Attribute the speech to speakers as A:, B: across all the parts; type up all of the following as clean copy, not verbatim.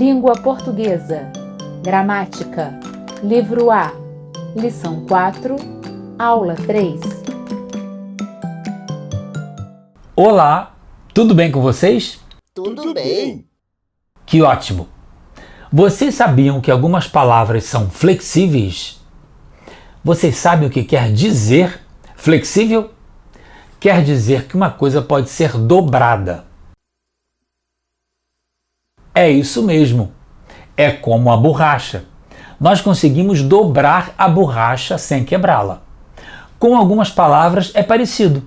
A: Língua Portuguesa. Gramática. Livro A. Lição 4. Aula 3.
B: Olá, tudo bem com vocês?
C: Tudo bem.
B: Que ótimo! Vocês sabiam que algumas palavras são flexíveis? Vocês sabem o que quer dizer flexível? Quer dizer que uma coisa pode ser dobrada. É isso mesmo. É como a borracha. Nós conseguimos dobrar a borracha sem quebrá-la. Com algumas palavras é parecido.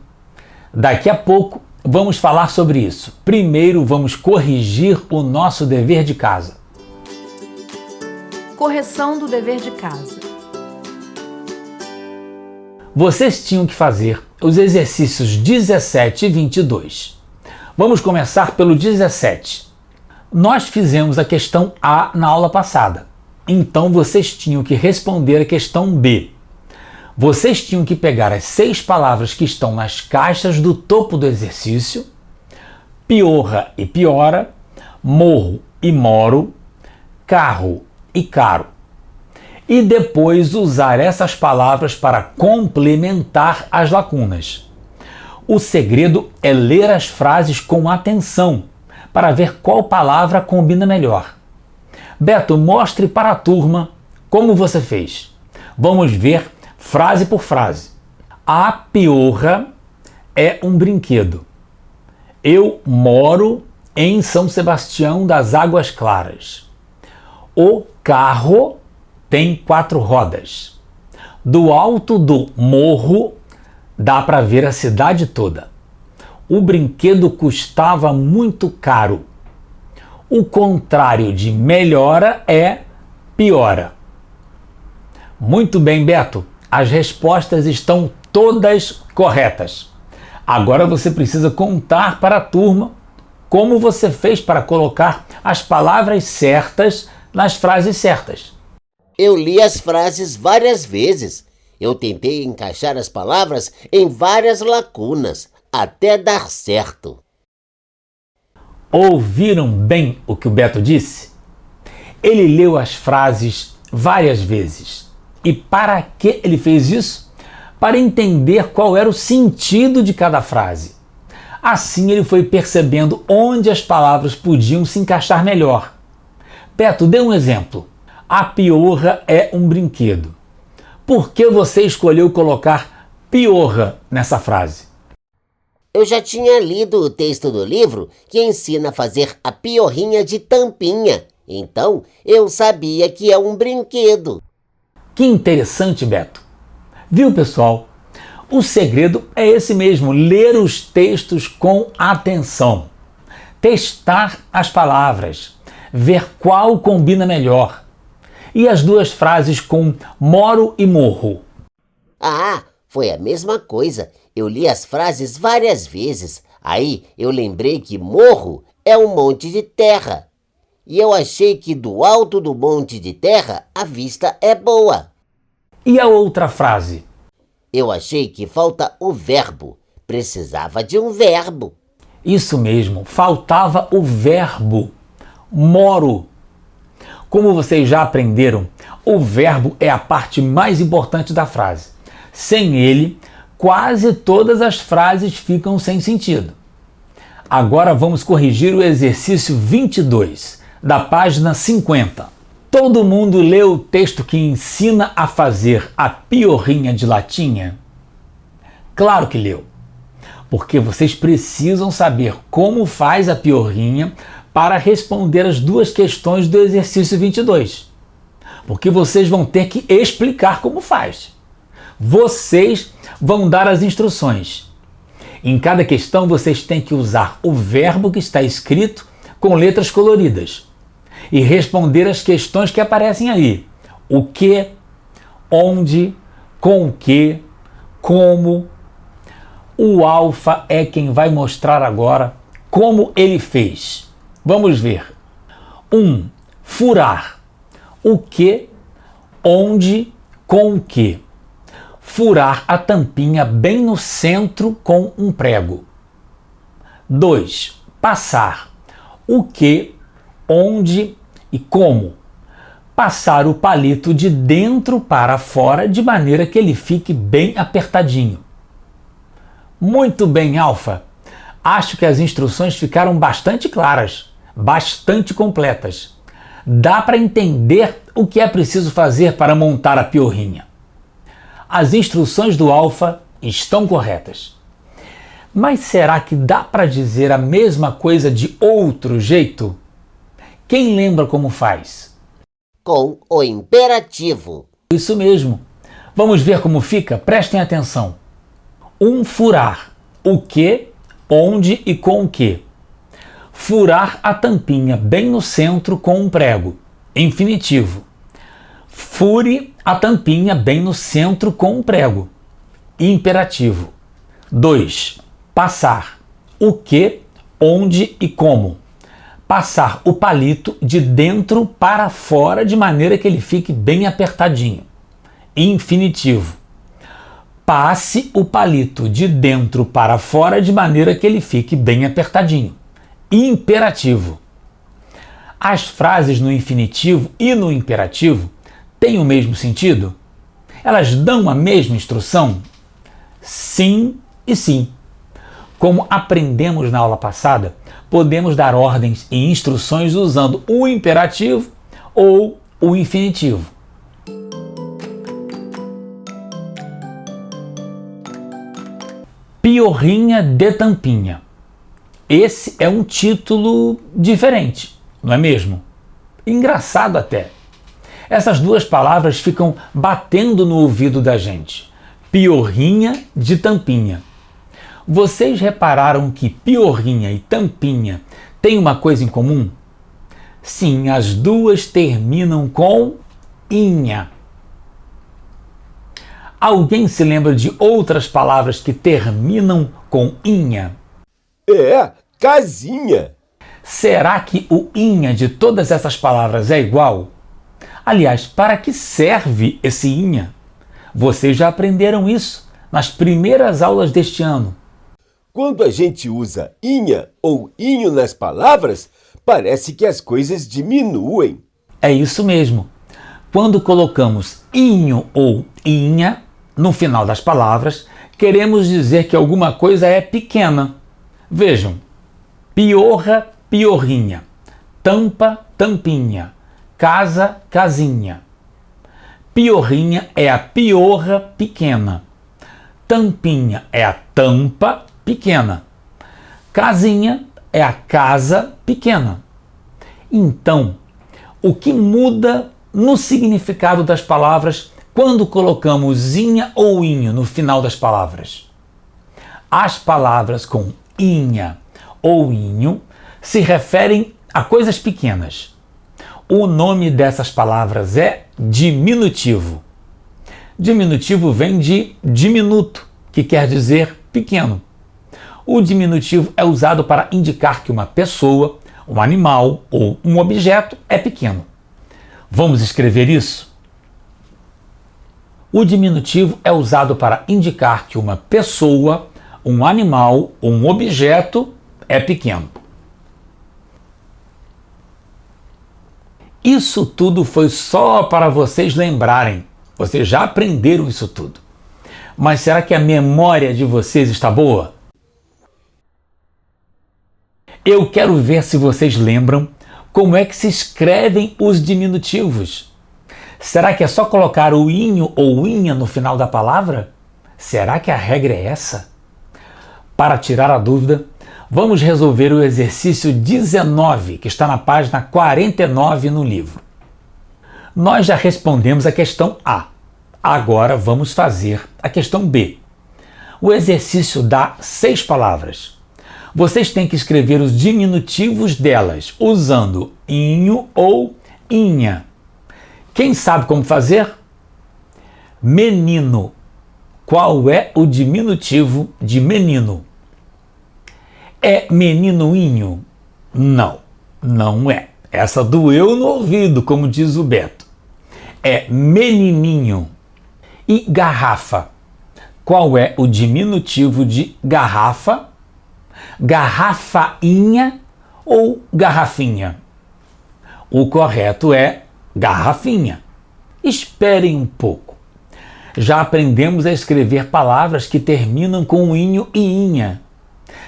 B: Daqui a pouco vamos falar sobre isso. Primeiro vamos corrigir o nosso dever de casa.
A: Correção do dever de casa.
B: Vocês tinham que fazer os exercícios 17 e 22. Vamos começar pelo 17. Nós fizemos a questão A na aula passada, então vocês tinham que responder a questão B. Vocês tinham que pegar as 6 palavras que estão nas caixas do topo do exercício: piorra e piora, morro e moro, carro e caro. E depois usar essas palavras para complementar as lacunas. O segredo é ler as frases com atenção, para ver qual palavra combina melhor. Beto, mostre para a turma como você fez. Vamos ver frase por frase. A piorra é um brinquedo. Eu moro em São Sebastião das Águas Claras. O carro tem 4 rodas. Do alto do morro dá para ver a cidade toda. O brinquedo custava muito caro. O contrário de melhora é piora. Muito bem, Beto. As respostas estão todas corretas. Agora você precisa contar para a turma como você fez para colocar as palavras certas nas frases certas.
C: Eu li as frases várias vezes. Eu tentei encaixar as palavras em várias lacunas, até dar certo.
B: Ouviram bem o que o Beto disse? Ele leu as frases várias vezes. E para que ele fez isso? Para entender qual era o sentido de cada frase. Assim ele foi percebendo onde as palavras podiam se encaixar melhor. Beto, dê um exemplo. A piorra é um brinquedo. Por que você escolheu colocar piorra nessa frase?
C: Eu já tinha lido o texto do livro que ensina a fazer a piorrinha de tampinha. Então, eu sabia que é um brinquedo.
B: Que interessante, Beto. Viu, pessoal? O segredo é esse mesmo, ler os textos com atenção. Testar as palavras, ver qual combina melhor. E as duas frases com moro e morro?
C: Ah, foi a mesma coisa. Eu li as frases várias vezes. Aí eu lembrei que morro é um monte de terra. E eu achei que do alto do monte de terra a vista é boa.
B: E a outra frase?
C: Eu achei que falta o verbo. Precisava de um verbo.
B: Isso mesmo, faltava o verbo. Moro. Como vocês já aprenderam, o verbo é a parte mais importante da frase. Sem ele, quase todas as frases ficam sem sentido. Agora vamos corrigir o exercício 22, da página 50. Todo mundo leu o texto que ensina a fazer a piorrinha de latinha? Claro que leu, porque vocês precisam saber como faz a piorrinha para responder as duas questões do exercício 22. Porque vocês vão ter que explicar como faz. Vocês vão dar as instruções. Em cada questão vocês têm que usar o verbo que está escrito com letras coloridas e responder as questões que aparecem aí. O que, onde, com o que, como. O Alfa é quem vai mostrar agora como ele fez. Vamos ver. 1. Furar. O que, onde, com o que. Furar a tampinha bem no centro com um prego. 2. Passar. O que, onde e como? Passar o palito de dentro para fora de maneira que ele fique bem apertadinho. Muito bem, Alfa. Acho que as instruções ficaram bastante claras, bastante completas. Dá para entender o que é preciso fazer para montar a piorrinha. As instruções do Alfa estão corretas. Mas será que dá para dizer a mesma coisa de outro jeito? Quem lembra como faz?
C: Com o imperativo.
B: Isso mesmo. Vamos ver como fica? Prestem atenção. Furar. O que, onde e com o que. Furar a tampinha bem no centro com um prego. Infinitivo. Fure a tampinha bem no centro com um prego. Imperativo. 2. Passar. O que, onde e como. Passar o palito de dentro para fora de maneira que ele fique bem apertadinho. Infinitivo. Passe o palito de dentro para fora de maneira que ele fique bem apertadinho. Imperativo. As frases no infinitivo e no imperativo têm o mesmo sentido? Elas dão a mesma instrução? Sim e sim. Como aprendemos na aula passada, podemos dar ordens e instruções usando o imperativo ou o infinitivo. Piorrinha de tampinha. Esse é um título diferente, não é mesmo? Engraçado até. Essas duas palavras ficam batendo no ouvido da gente. Piorrinha de tampinha. Vocês repararam que piorrinha e tampinha têm uma coisa em comum? Sim, as duas terminam com inha. Alguém se lembra de outras palavras que terminam com inha?
D: Casinha.
B: Será que o inha de todas essas palavras é igual? Aliás, para que serve esse inha? Vocês já aprenderam isso nas primeiras aulas deste ano.
D: Quando a gente usa inha ou inho nas palavras, parece que as coisas diminuem.
B: É isso mesmo. Quando colocamos inho ou inha no final das palavras, queremos dizer que alguma coisa é pequena. Vejam, piorra, piorrinha, tampa, tampinha, casa, casinha. Piorrinha é a piorra pequena. Tampinha é a tampa pequena. Casinha é a casa pequena. Então, o que muda no significado das palavras quando colocamos inha ou inho no final das palavras? As palavras com inha ou inho se referem a coisas pequenas. O nome dessas palavras é diminutivo. Diminutivo vem de diminuto, que quer dizer pequeno. O diminutivo é usado para indicar que uma pessoa, um animal ou um objeto é pequeno. Vamos escrever isso? O diminutivo é usado para indicar que uma pessoa, um animal ou um objeto é pequeno. Isso tudo foi só para vocês lembrarem. Vocês já aprenderam isso tudo. Mas será que a memória de vocês está boa? Eu quero ver se vocês lembram como é que se escrevem os diminutivos. Será que é só colocar o inho ou inha no final da palavra? Será que a regra é essa? Para tirar a dúvida, vamos resolver o exercício 19, que está na página 49 no livro. Nós já respondemos a questão A. Agora vamos fazer a questão B. O exercício dá 6 palavras. Vocês têm que escrever os diminutivos delas, usando inho ou inha. Quem sabe como fazer? Menino. Qual é o diminutivo de menino? É meninoinho? Não, não é. Essa doeu no ouvido, como diz o Beto. É menininho. E garrafa? Qual é o diminutivo de garrafa? Garrafainha ou garrafinha? O correto é garrafinha. Esperem um pouco. Já aprendemos a escrever palavras que terminam com inho e inha.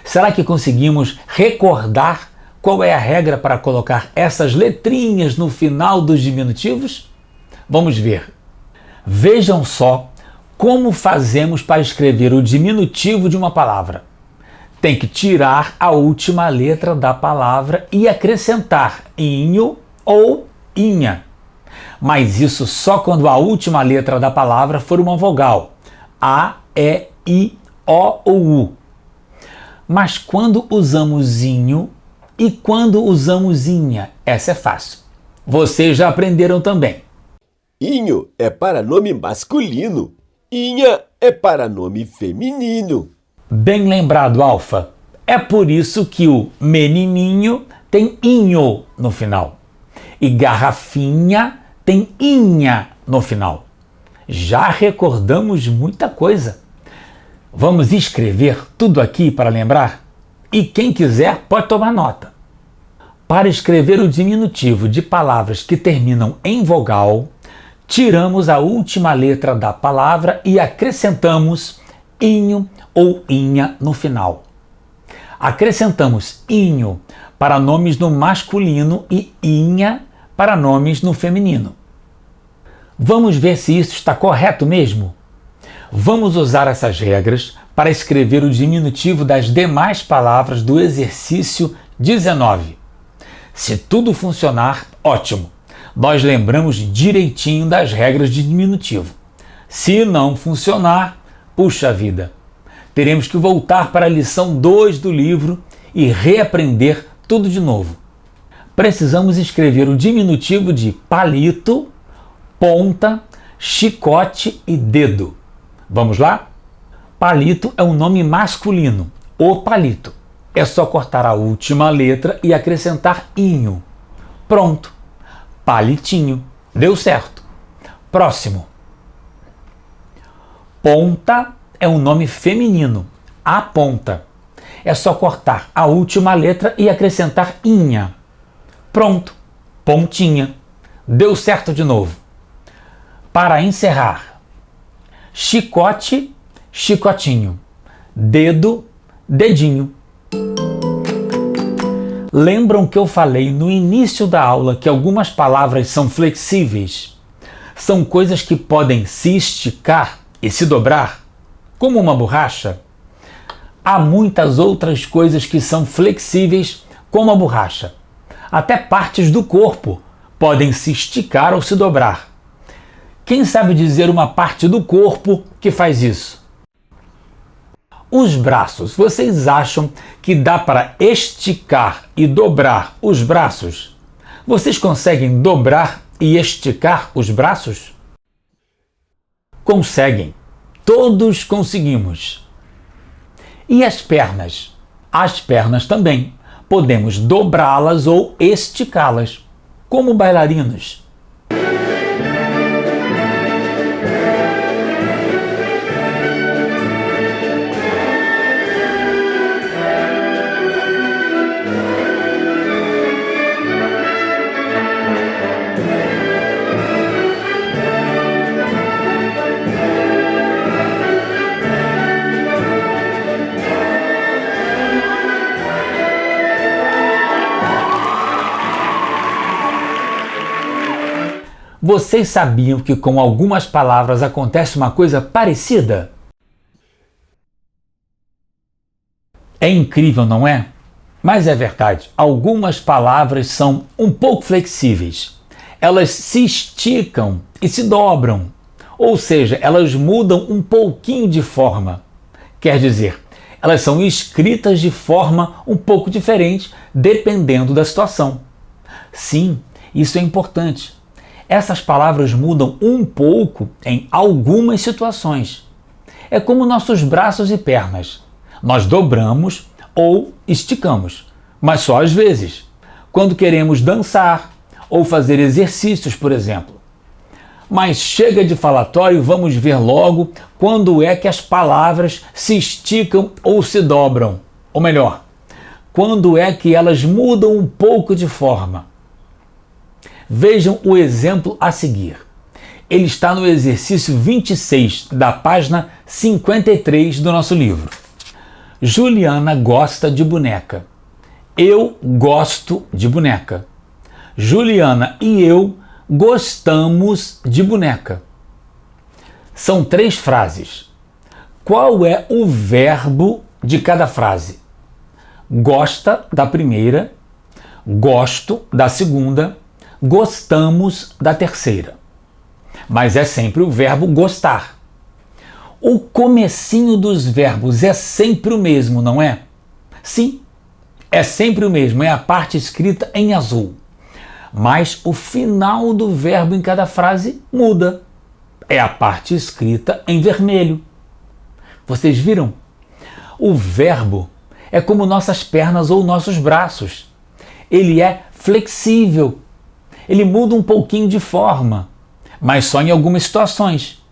B: Será que conseguimos recordar qual é a regra para colocar essas letrinhas no final dos diminutivos? Vamos ver. Vejam só como fazemos para escrever o diminutivo de uma palavra. Tem que tirar a última letra da palavra e acrescentar inho ou inha. Mas isso só quando a última letra da palavra for uma vogal. A, E, I, O ou U. Mas quando usamos inho e quando usamos inha? Essa é fácil. Vocês já aprenderam também.
D: Inho é para nome masculino. Inha é para nome feminino.
B: Bem lembrado, Alfa. É por isso que o menininho tem inho no final. E garrafinha tem inha no final. Já recordamos muita coisa. Vamos escrever tudo aqui para lembrar? E quem quiser pode tomar nota. Para escrever o diminutivo de palavras que terminam em vogal, tiramos a última letra da palavra e acrescentamos inho ou inha no final. Acrescentamos inho para nomes no masculino e inha para nomes no feminino. Vamos ver se isso está correto mesmo? Vamos usar essas regras para escrever o diminutivo das demais palavras do exercício 19. Se tudo funcionar, ótimo! Nós lembramos direitinho das regras de diminutivo. Se não funcionar, puxa vida! Teremos que voltar para a lição 2 do livro e reaprender tudo de novo. Precisamos escrever o diminutivo de palito, ponta, chicote e dedo. Vamos lá? Palito é um nome masculino, o palito. É só cortar a última letra e acrescentar inho. Pronto. Palitinho. Deu certo. Próximo. Ponta é um nome feminino, a ponta. É só cortar a última letra e acrescentar inha. Pronto. Pontinha. Deu certo de novo. Para encerrar. Chicote, chicotinho. Dedo, dedinho. Lembram que eu falei no início da aula que algumas palavras são flexíveis? São coisas que podem se esticar e se dobrar, como uma borracha. Há muitas outras coisas que são flexíveis, como a borracha. Até partes do corpo podem se esticar ou se dobrar. Quem sabe dizer uma parte do corpo que faz isso? Os braços. Vocês acham que dá para esticar e dobrar os braços? Vocês conseguem dobrar e esticar os braços? Conseguem. Todos conseguimos. E as pernas? As pernas também. Podemos dobrá-las ou esticá-las, como bailarinos. Vocês sabiam que com algumas palavras acontece uma coisa parecida? É incrível, não é? Mas é verdade, algumas palavras são um pouco flexíveis. Elas se esticam e se dobram, ou seja, elas mudam um pouquinho de forma. Quer dizer, elas são escritas de forma um pouco diferente, dependendo da situação. Sim, isso é importante. Essas palavras mudam um pouco em algumas situações. É como nossos braços e pernas. Nós dobramos ou esticamos, mas só às vezes, quando queremos dançar ou fazer exercícios, por exemplo. Mas chega de falatório, vamos ver logo quando é que as palavras se esticam ou se dobram. Ou melhor, quando é que elas mudam um pouco de forma. Vejam o exemplo a seguir. Ele está no exercício 26 da página 53 do nosso livro. Juliana gosta de boneca. Eu gosto de boneca. Juliana e eu gostamos de boneca. São 3 frases. Qual é o verbo de cada frase? Gosta da primeira, gosto da segunda, gostamos da terceira. Mas é sempre o verbo gostar. O comecinho dos verbos é sempre o mesmo, não é? Sim, é sempre o mesmo, é a parte escrita em azul. Mas o final do verbo em cada frase muda. É a parte escrita em vermelho. Vocês viram? O verbo é como nossas pernas ou nossos braços. Ele é flexível. Ele muda um pouquinho de forma, mas só em algumas situações.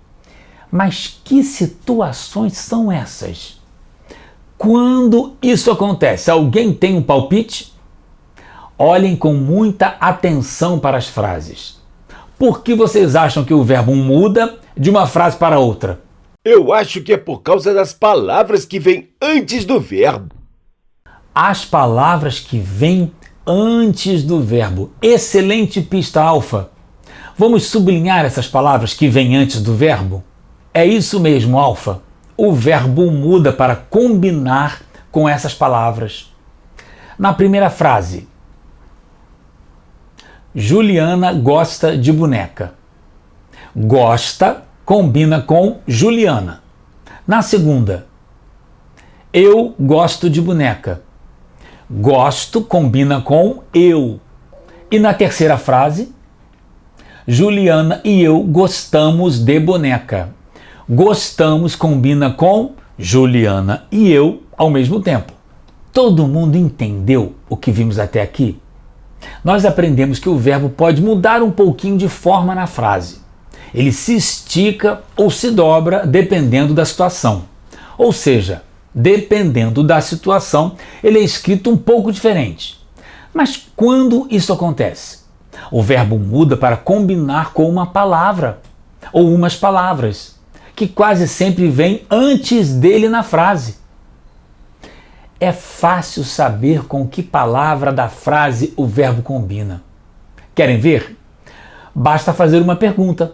B: Mas que situações são essas? Quando isso acontece, alguém tem um palpite? Olhem com muita atenção para as frases. Por que vocês acham que o verbo muda de uma frase para outra?
D: Eu acho que é por causa das palavras que vêm antes do verbo.
B: As palavras que vêm antes do verbo. Excelente pista, Alfa. Vamos sublinhar essas palavras que vêm antes do verbo? É isso mesmo, Alfa. O verbo muda para combinar com essas palavras. Na primeira frase, Juliana gosta de boneca. Gosta combina com Juliana. Na segunda, eu gosto de boneca. Gosto combina com eu. E na terceira frase, Juliana e eu gostamos de boneca. Gostamos combina com Juliana e eu ao mesmo tempo. Todo mundo entendeu o que vimos até aqui? Nós aprendemos que o verbo pode mudar um pouquinho de forma na frase. Ele se estica ou se dobra dependendo da situação. Ou seja, dependendo da situação, ele é escrito um pouco diferente. Mas quando isso acontece? O verbo muda para combinar com uma palavra ou umas palavras, que quase sempre vem antes dele na frase. É fácil saber com que palavra da frase o verbo combina. Querem ver? Basta fazer uma pergunta.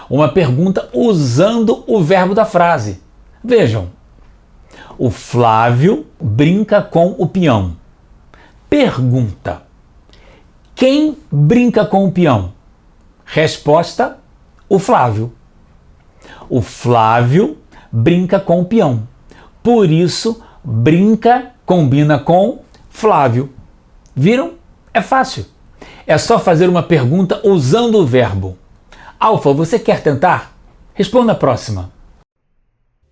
B: Uma pergunta usando o verbo da frase. Vejam. O Flávio brinca com o peão. Pergunta. Quem brinca com o peão? Resposta: o Flávio. O Flávio brinca com o peão. Por isso, brinca combina com Flávio. Viram? É fácil. É só fazer uma pergunta usando o verbo. Alfa, você quer tentar? Responda a próxima.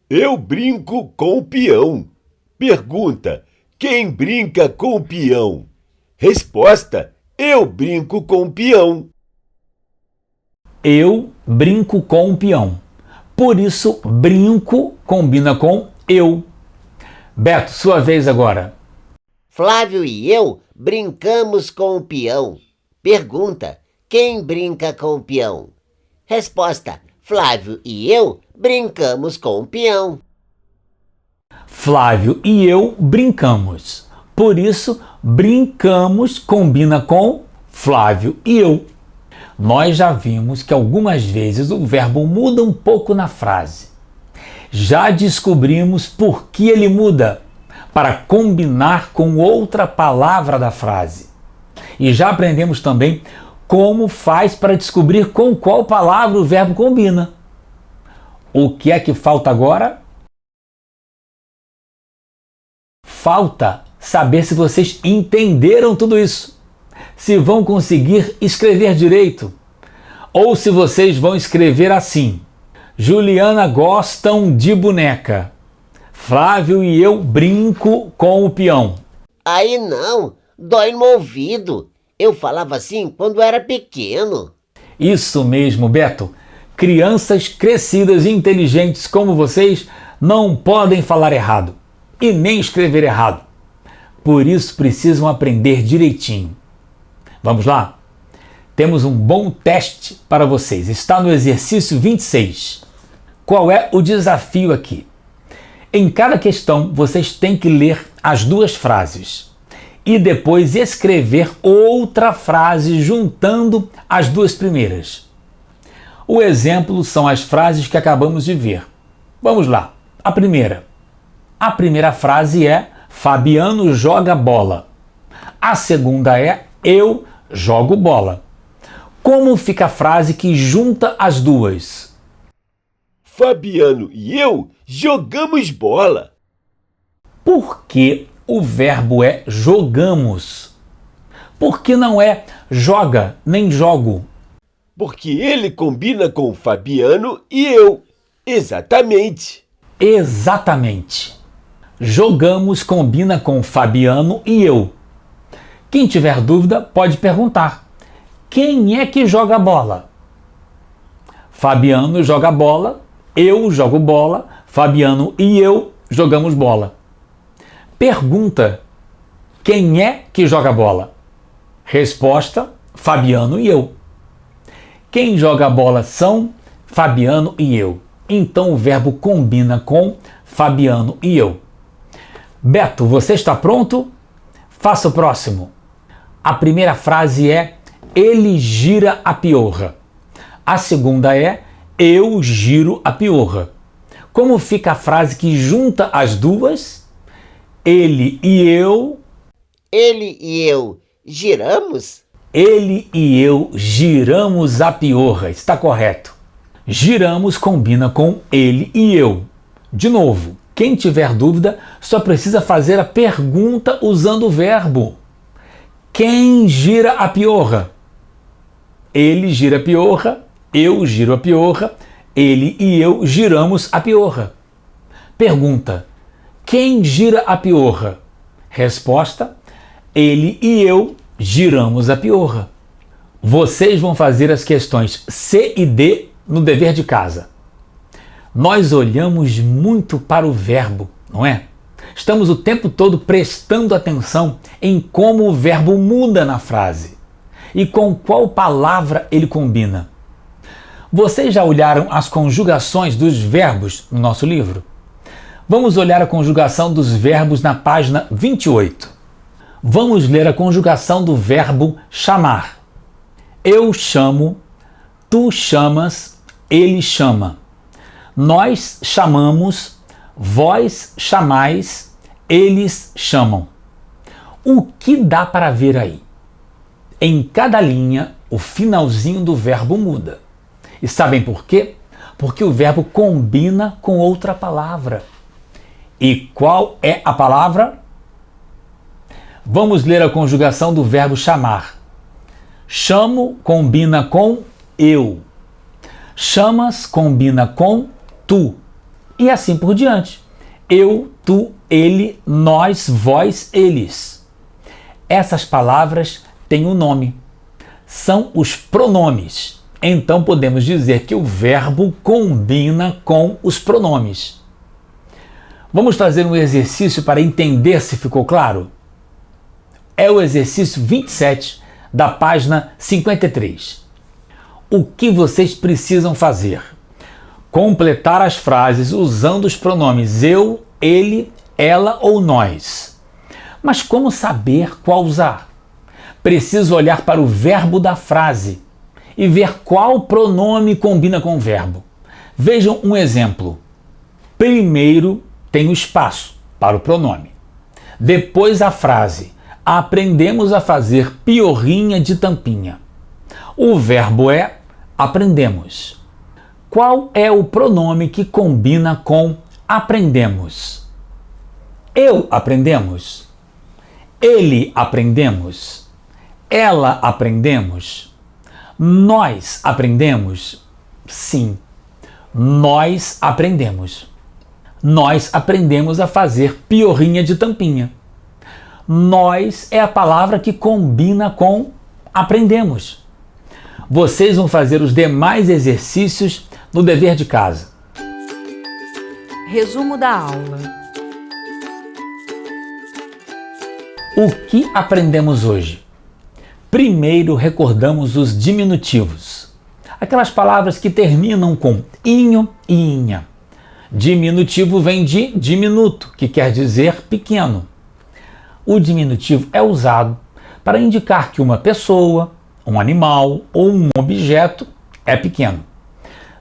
D: Eu brinco com o peão. Pergunta: quem brinca com o peão? Resposta: eu brinco com o peão.
B: Eu brinco com o peão. Por isso, brinco combina com eu. Beto, sua vez agora.
C: Flávio e eu brincamos com o peão. Pergunta: quem brinca com o peão? Resposta: Flávio e eu brincamos com o peão.
B: Flávio e eu brincamos. Por isso, brincamos combina com Flávio e eu. Nós já vimos que algumas vezes o verbo muda um pouco na frase. Já descobrimos por que ele muda, para combinar com outra palavra da frase. E já aprendemos também como faz para descobrir com qual palavra o verbo combina. O que é que falta agora? Falta saber se vocês entenderam tudo isso, se vão conseguir escrever direito, ou se vocês vão escrever assim: Juliana gostam de boneca. Flávio e eu brinco com o peão.
C: Aí não, dói no ouvido. Eu falava assim quando era pequeno.
B: Isso mesmo, Beto. Crianças crescidas e inteligentes como vocês não podem falar errado e nem escrever errado. Por isso precisam aprender direitinho. Vamos lá? Temos um bom teste para vocês. Está no exercício 26. Qual é o desafio aqui? Em cada questão, vocês têm que ler as duas frases e depois escrever outra frase juntando as duas primeiras. O exemplo são as frases que acabamos de ver. Vamos lá. A primeira. A primeira frase é: Fabiano joga bola. A segunda é: eu jogo bola. Como fica a frase que junta as duas?
D: Fabiano e eu jogamos bola.
B: Por que o verbo é jogamos? Por que não é joga nem jogo?
D: Porque ele combina com o Fabiano e eu. Exatamente.
B: Exatamente. Jogamos combina com Fabiano e eu. Quem tiver dúvida pode perguntar: quem é que joga bola? Fabiano joga bola, eu jogo bola, Fabiano e eu jogamos bola. Pergunta: quem é que joga bola? Resposta: Fabiano e eu. Quem joga bola são Fabiano e eu. Então o verbo combina com Fabiano e eu. Beto, você está pronto? Faça o próximo. A primeira frase é: ele gira a piorra. A segunda é: eu giro a piorra. Como fica a frase que junta as duas? Ele e eu.
C: Ele e eu giramos?
B: Ele e eu giramos a piorra. Está correto. Giramos combina com ele e eu. De novo, quem tiver dúvida só precisa fazer a pergunta usando o verbo. Quem gira a piorra? Ele gira a piorra, eu giro a piorra, ele e eu giramos a piorra. Pergunta: quem gira a piorra? Resposta: ele e eu giramos a piorra. Vocês vão fazer as questões C e D no dever de casa. Nós olhamos muito para o verbo, não é? Estamos o tempo todo prestando atenção em como o verbo muda na frase e com qual palavra ele combina. Vocês já olharam as conjugações dos verbos no nosso livro? Vamos olhar a conjugação dos verbos na página 28. Vamos ler a conjugação do verbo chamar. Eu chamo, tu chamas, ele chama. Nós chamamos, vós chamais, eles chamam. O que dá para ver aí? Em cada linha, o finalzinho do verbo muda. E sabem por quê? Porque o verbo combina com outra palavra. E qual é a palavra? Vamos ler a conjugação do verbo chamar. Chamo combina com eu. Chamas combina com tu. E assim por diante. Eu, tu, ele, nós, vós, eles. Essas palavras têm um nome. São os pronomes. Então podemos dizer que o verbo combina com os pronomes. Vamos fazer um exercício para entender se ficou claro? É o exercício 27 da página 53. O que vocês precisam fazer? Completar as frases usando os pronomes eu, ele, ela ou nós. Mas como saber qual usar? Preciso olhar para o verbo da frase e ver qual pronome combina com o verbo. Vejam um exemplo. Primeiro tem o espaço para o pronome. Depois a frase. Aprendemos a fazer piorrinha de tampinha. O verbo é aprendemos. Qual é o pronome que combina com aprendemos? Eu aprendemos. Ele aprendemos. Ela aprendemos. Nós aprendemos. Sim, nós aprendemos. Nós aprendemos a fazer piorrinha de tampinha. Nós é a palavra que combina com aprendemos. Vocês vão fazer os demais exercícios no dever de casa.
A: Resumo da aula.
B: O que aprendemos hoje? Primeiro recordamos os diminutivos. Aquelas palavras que terminam com inho e inha. Diminutivo vem de diminuto, que quer dizer pequeno. O diminutivo é usado para indicar que uma pessoa, um animal ou um objeto é pequeno.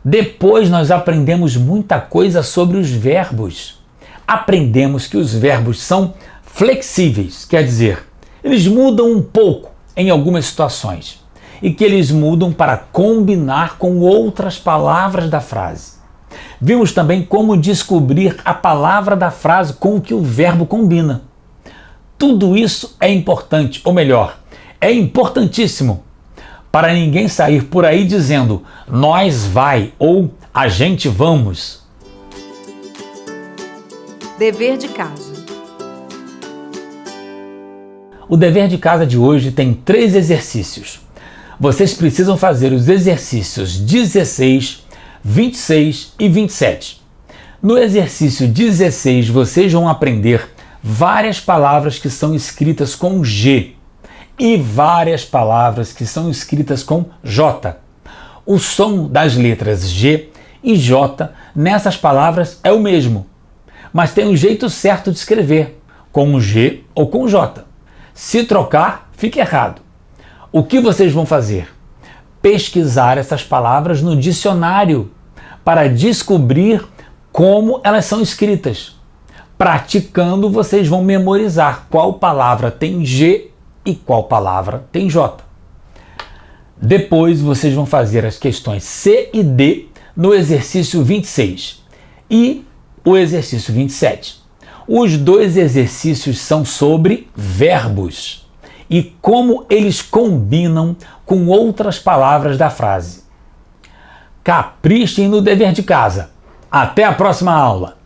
B: Depois nós aprendemos muita coisa sobre os verbos. Aprendemos que os verbos são flexíveis, quer dizer, eles mudam um pouco em algumas situações e que eles mudam para combinar com outras palavras da frase. Vimos também como descobrir a palavra da frase com o que o verbo combina. Tudo isso é importante, ou melhor, é importantíssimo para ninguém sair por aí dizendo nós vai ou a gente vamos.
A: Dever de casa.
B: O dever de casa de hoje tem 3 exercícios. Vocês precisam fazer os exercícios 16, 26 e 27. No exercício 16, vocês vão aprender várias palavras que são escritas com G e várias palavras que são escritas com J. O som das letras G e J nessas palavras é o mesmo, mas tem um jeito certo de escrever, com G ou com J. Se trocar, fica errado. O que vocês vão fazer? Pesquisar essas palavras no dicionário para descobrir como elas são escritas. Praticando, vocês vão memorizar qual palavra tem G e qual palavra tem J. Depois, vocês vão fazer as questões C e D no exercício 26 e o exercício 27. Os 2 exercícios são sobre verbos e como eles combinam com outras palavras da frase. Caprichem no dever de casa. Até a próxima aula!